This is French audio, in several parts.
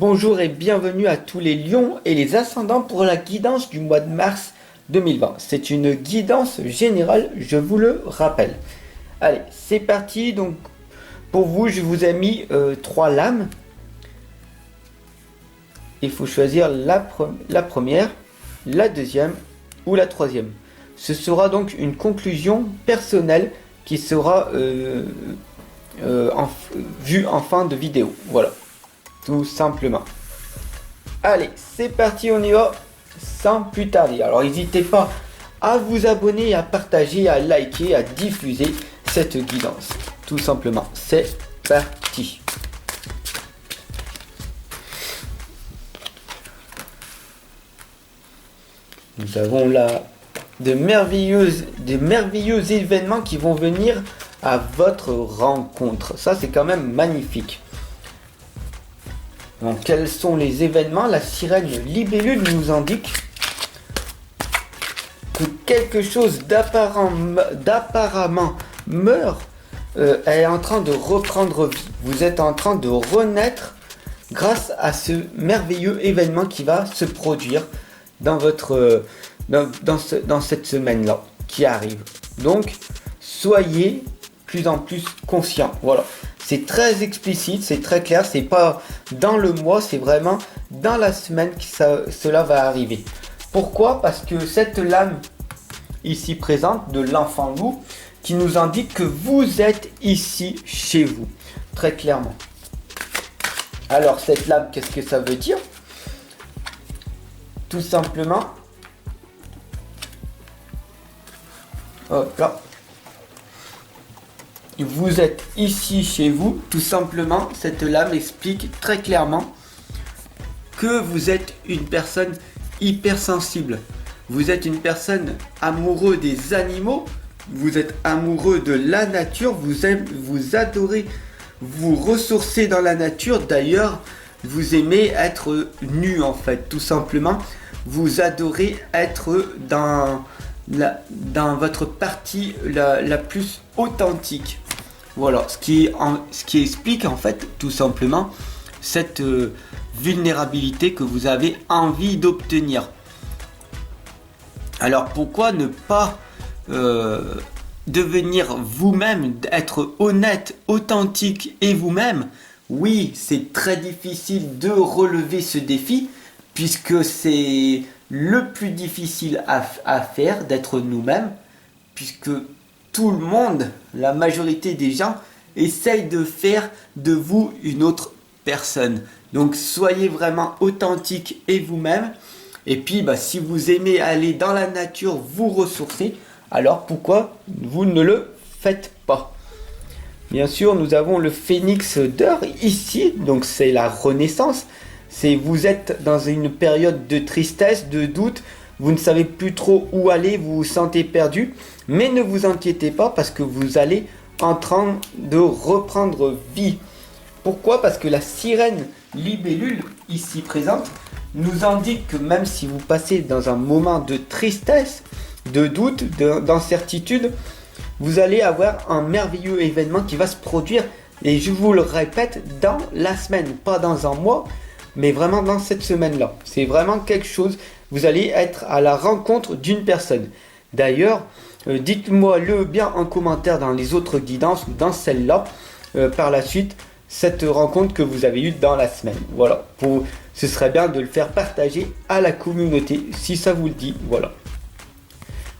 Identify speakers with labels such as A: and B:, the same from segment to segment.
A: Bonjour et bienvenue à tous les lions et les ascendants pour la guidance du mois de mars 2020. C'est une guidance générale, je vous le rappelle. Allez, c'est parti. Donc, pour vous, je vous ai mis 3 lames. Il faut choisir la première, la deuxième ou la troisième. Ce sera donc une conclusion personnelle qui sera vue en fin de vidéo. Voilà, tout simplement. Allez, c'est parti, on y va sans plus tarder. Alors n'hésitez pas à vous abonner, à partager, à liker, à diffuser cette guidance. Tout simplement, c'est parti. Nous avons là de merveilleux événements qui vont venir à votre rencontre. Ça, c'est quand même magnifique. Donc, quels sont les événements? La sirène libellule nous indique que quelque chose d'apparemment meurt est en train de reprendre vie. Vous êtes en train de renaître grâce à ce merveilleux événement qui va se produire dans votre dans cette semaine-là qui arrive. Donc, soyez plus en plus conscients. Voilà. C'est très explicite, c'est très clair, c'est pas dans le mois, c'est vraiment dans la semaine que cela va arriver. Pourquoi? Parce que cette lame ici présente de l'enfant loup qui nous indique que vous êtes ici chez vous, très clairement. Alors cette lame, qu'est-ce que ça veut dire? Tout simplement, hop là. Vous êtes ici chez vous, tout simplement, cette lame explique très clairement que vous êtes une personne hypersensible. Vous êtes une personne amoureuse des animaux, vous êtes amoureux de la nature, vous adorez vous ressourcer dans la nature. D'ailleurs, vous aimez être nu en fait, tout simplement. Vous adorez être dans votre partie la plus authentique. Voilà, ce qui explique en fait tout simplement cette vulnérabilité que vous avez envie d'obtenir. Alors pourquoi ne pas devenir vous-même, être honnête, authentique et vous-même? Oui, c'est très difficile de relever ce défi puisque c'est le plus difficile à faire, d'être nous-mêmes, puisque tout le monde, la majorité des gens, essaye de faire de vous une autre personne. Donc soyez vraiment authentique et vous-même. Et puis si vous aimez aller dans la nature, vous ressourcer, alors pourquoi vous ne le faites pas? Bien sûr, nous avons le phénix d'or ici, donc c'est la renaissance. Vous êtes dans une période de tristesse, de doute, vous ne savez plus trop où aller, vous vous sentez perdu, mais ne vous inquiétez pas parce que vous allez en train de reprendre vie. Pourquoi? Parce que la sirène libellule ici présente nous indique que même si vous passez dans un moment de tristesse, de doute, d'incertitude, vous allez avoir un merveilleux événement qui va se produire, et je vous le répète, dans la semaine, pas dans un mois, mais vraiment dans cette semaine-là. C'est vraiment quelque chose, vous allez être à la rencontre d'une personne. D'ailleurs, dites-moi le bien en commentaire dans les autres guidances, dans celle-là, par la suite, cette rencontre que vous avez eue dans la semaine. Voilà, ce serait bien de le faire partager à la communauté, si ça vous le dit, voilà.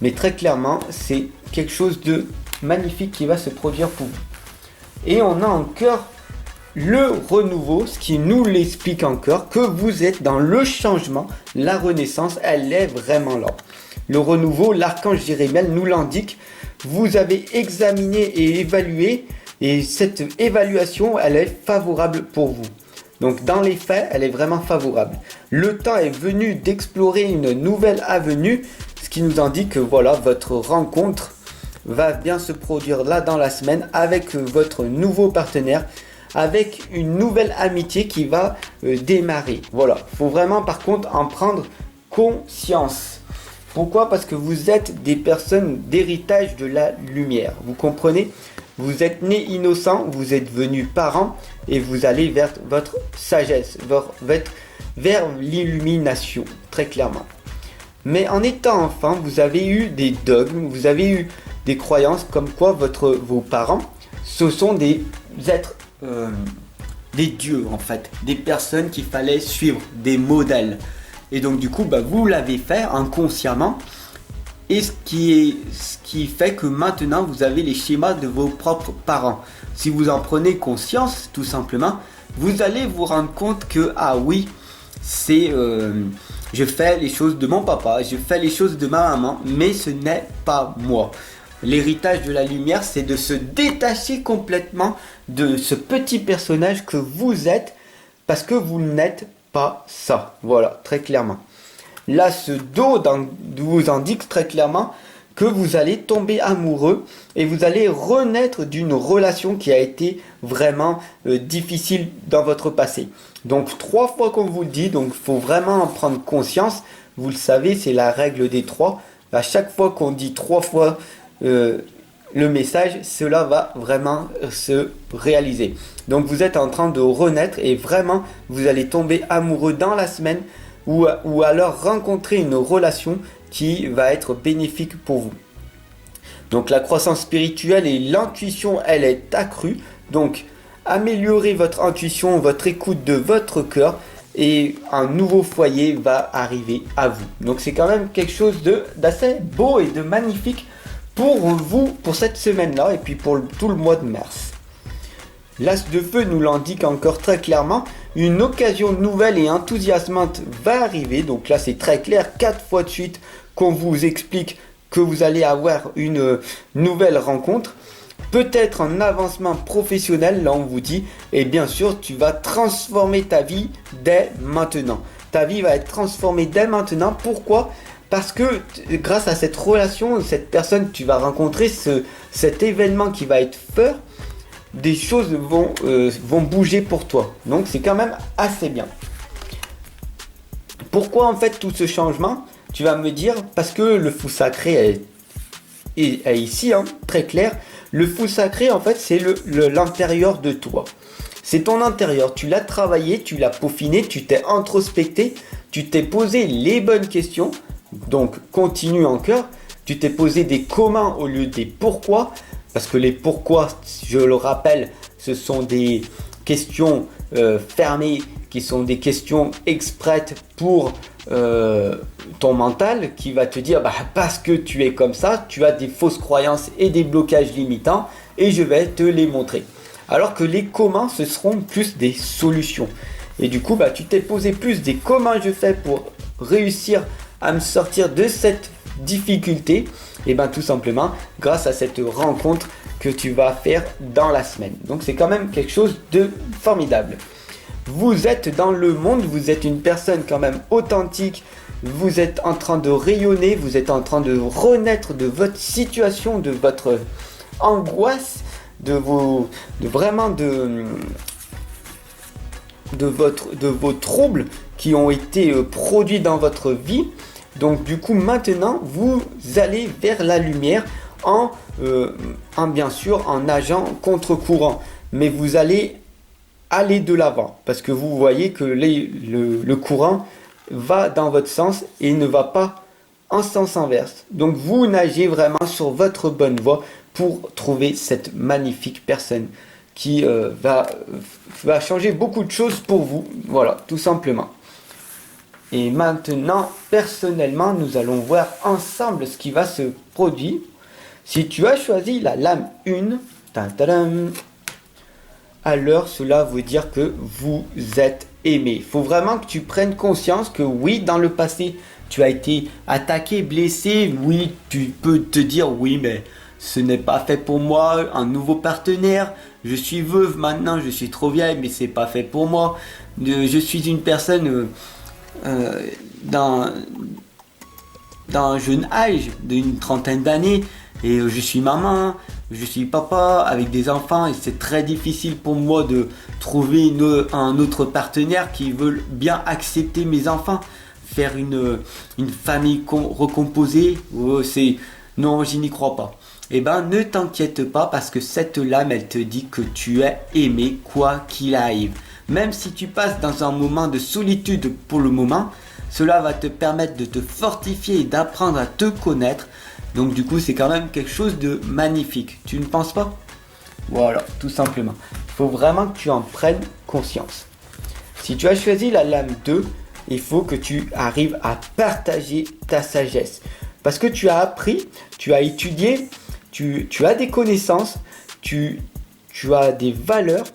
A: Mais très clairement, c'est quelque chose de magnifique qui va se produire pour vous. Et on a encore le renouveau, ce qui nous l'explique encore, que vous êtes dans le changement, la renaissance, elle est vraiment là. Le renouveau, l'archange Jérémiel nous l'indique, vous avez examiné et évalué, et cette évaluation, elle est favorable pour vous. Donc dans les faits, elle est vraiment favorable. Le temps est venu d'explorer une nouvelle avenue, ce qui nous indique que voilà, votre rencontre va bien se produire là dans la semaine avec votre nouveau partenaire, avec une nouvelle amitié qui va démarrer. Voilà, il faut vraiment par contre en prendre conscience. Pourquoi? Parce que vous êtes des personnes d'héritage de la lumière. Vous comprenez? Vous êtes né innocent, vous êtes venu parent et vous allez vers votre sagesse, vers l'illumination, très clairement. Mais en étant enfant, vous avez eu des dogmes, vous avez eu des croyances comme quoi vos parents, ce sont des êtres, des dieux en fait, des personnes qu'il fallait suivre, des modèles. Et donc du coup, vous l'avez fait inconsciemment. Et ce qui fait que maintenant vous avez les schémas de vos propres parents. Si vous en prenez conscience, tout simplement, vous allez vous rendre compte que, ah oui, je fais les choses de mon papa, je fais les choses de ma maman, mais ce n'est pas moi. L'héritage de la lumière, c'est de se détacher complètement de ce petit personnage que vous êtes, parce que vous n'êtes pas ça. Voilà, très clairement. Là, ce dos vous indique très clairement que vous allez tomber amoureux et vous allez renaître d'une relation qui a été vraiment difficile dans votre passé. Donc 3 fois qu'on vous le dit, donc il faut vraiment en prendre conscience. Vous le savez, c'est la règle des 3. À chaque fois qu'on dit 3 fois le message, cela va vraiment se réaliser. Donc vous êtes en train de renaître et vraiment vous allez tomber amoureux dans la semaine ou alors rencontrer une relation qui va être bénéfique pour vous. Donc la croissance spirituelle et l'intuition, elle est accrue. Donc améliorez votre intuition, votre écoute de votre cœur et un nouveau foyer va arriver à vous. Donc c'est quand même quelque chose d'assez beau et de magnifique pour vous, pour cette semaine-là et puis pour tout le mois de mars. L'As de feu nous l'indique encore très clairement, une occasion nouvelle et enthousiasmante va arriver. Donc là c'est très clair, 4 fois de suite qu'on vous explique que vous allez avoir une nouvelle rencontre. Peut-être un avancement professionnel, là on vous dit, et bien sûr tu vas transformer ta vie dès maintenant. Ta vie va être transformée dès maintenant, pourquoi ? Parce que grâce à cette relation, cette personne que tu vas rencontrer, cet événement qui va être fait, des choses vont bouger pour toi. Donc c'est quand même assez bien. Pourquoi en fait tout ce changement ? Tu vas me dire, parce que le fou sacré est ici, très clair. Le fou sacré en fait c'est l'intérieur de toi. C'est ton intérieur, tu l'as travaillé, tu l'as peaufiné, tu t'es introspecté, tu t'es posé les bonnes questions. Donc continue encore, tu t'es posé des comment au lieu des pourquoi. Parce que les pourquoi, je le rappelle, ce sont des questions fermées, qui sont des questions expraites pour ton mental, qui va te dire parce que tu es comme ça, tu as des fausses croyances et des blocages limitants, et je vais te les montrer. Alors que les comment, ce seront plus des solutions. Et du coup, tu t'es posé plus des comment je fais pour réussir à me sortir de cette difficulté, et tout simplement grâce à cette rencontre que tu vas faire dans la semaine. Donc c'est quand même quelque chose de formidable. Vous êtes dans le monde, vous êtes une personne quand même authentique, vous êtes en train de rayonner, vous êtes en train de renaître de votre situation, de votre angoisse, de vos troubles qui ont été produits dans votre vie. Donc du coup maintenant vous allez vers la lumière bien sûr en nageant contre-courant, mais vous allez aller de l'avant parce que vous voyez que le courant va dans votre sens et ne va pas en sens inverse. Donc vous nagez vraiment sur votre bonne voie pour trouver cette magnifique personne qui va changer beaucoup de choses pour vous. Voilà, tout simplement. Et maintenant, personnellement, nous allons voir ensemble ce qui va se produire. Si tu as choisi la lame 1, alors cela veut dire que vous êtes aimé. Il faut vraiment que tu prennes conscience que oui, dans le passé, tu as été attaqué, blessé. Oui, tu peux te dire oui, mais ce n'est pas fait pour moi, un nouveau partenaire. Je suis veuve maintenant, je suis trop vieille, mais c'est pas fait pour moi. Je suis une personne... d'un jeune âge, d'une trentaine d'années, et je suis maman, je suis papa avec des enfants, et c'est très difficile pour moi de trouver un autre partenaire qui veut bien accepter mes enfants, faire une famille recomposée. Non, je n'y crois pas. Eh ben, ne t'inquiète pas parce que cette lame, elle te dit que tu es aimé quoi qu'il arrive. Même si tu passes dans un moment de solitude pour le moment, cela va te permettre de te fortifier et d'apprendre à te connaître. Donc du coup, c'est quand même quelque chose de magnifique. Tu ne penses pas? Voilà, tout simplement. Il faut vraiment que tu en prennes conscience. Si tu as choisi la lame 2, il faut que tu arrives à partager ta sagesse. Parce que tu as appris, tu as étudié, tu as des connaissances, tu as des valeurs,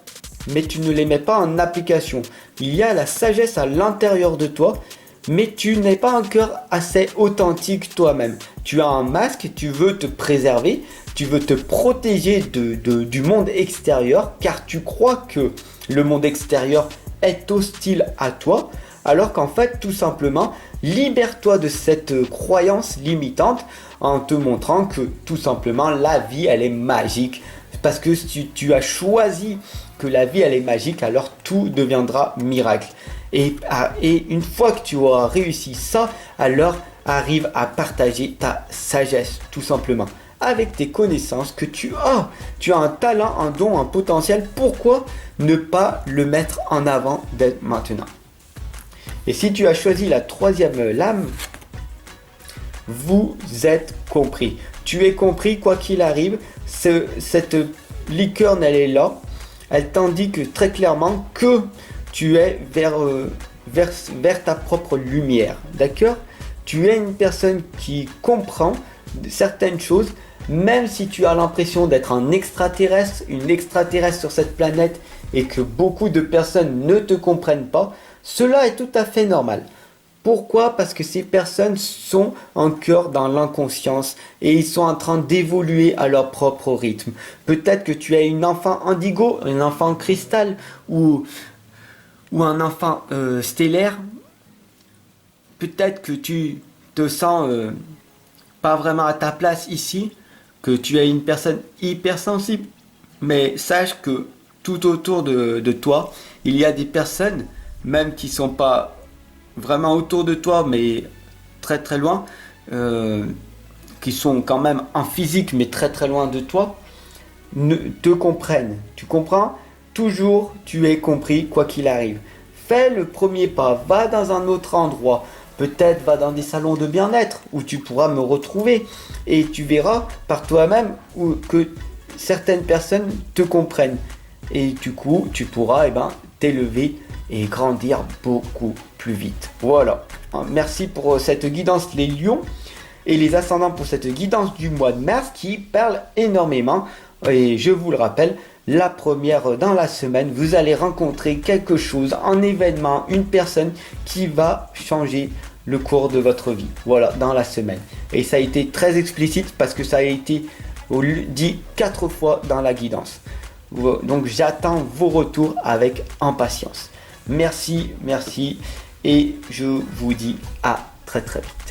A: mais tu ne les mets pas en application. Il y a la sagesse à l'intérieur de toi, mais tu n'es pas encore assez authentique toi-même. Tu as un masque, tu veux te préserver, tu veux te protéger du monde extérieur, car tu crois que le monde extérieur est hostile à toi, alors qu'en fait, tout simplement, libère-toi de cette croyance limitante en te montrant que tout simplement la vie elle est magique. Parce que si tu as choisi que la vie elle est magique, alors tout deviendra miracle. Et une fois que tu auras réussi ça, alors arrive à partager ta sagesse tout simplement. Avec tes connaissances que tu as. Tu as un talent, un don, un potentiel. Pourquoi ne pas le mettre en avant dès maintenant? Et si tu as choisi la troisième lame, vous êtes compris. Tu es compris quoi qu'il arrive. Cette licorne, elle est là. Elle t'indique très clairement que tu es vers ta propre lumière. D'accord? Tu es une personne qui comprend certaines choses, même si tu as l'impression d'être un extraterrestre, une extraterrestre sur cette planète et que beaucoup de personnes ne te comprennent pas. Cela est tout à fait normal. Pourquoi? Parce que ces personnes sont encore dans l'inconscience et ils sont en train d'évoluer à leur propre rythme. Peut-être que tu es une enfant indigo, un enfant cristal ou un enfant stellaire. Peut-être que tu te sens pas vraiment à ta place ici, que tu es une personne hypersensible. Mais sache que tout autour de toi, il y a des personnes, même qui sont pas vraiment autour de toi, mais très très loin, qui sont quand même en physique, mais très très loin de toi, te comprennent. Tu comprends? Toujours tu es compris quoi qu'il arrive. Fais le premier pas, va dans un autre endroit, peut-être va dans des salons de bien-être où tu pourras me retrouver et tu verras par toi-même que certaines personnes te comprennent. Et du coup, tu pourras t'élever et grandir beaucoup plus vite. Voilà. Merci pour cette guidance les lions et les ascendants pour cette guidance du mois de mars qui parle énormément. Et je vous le rappelle, la première dans la semaine, vous allez rencontrer quelque chose, un événement, une personne qui va changer le cours de votre vie. Voilà, dans la semaine. Et ça a été très explicite parce que ça a été dit 4 fois dans la guidance. Donc j'attends vos retours avec impatience. Merci et je vous dis à très très vite.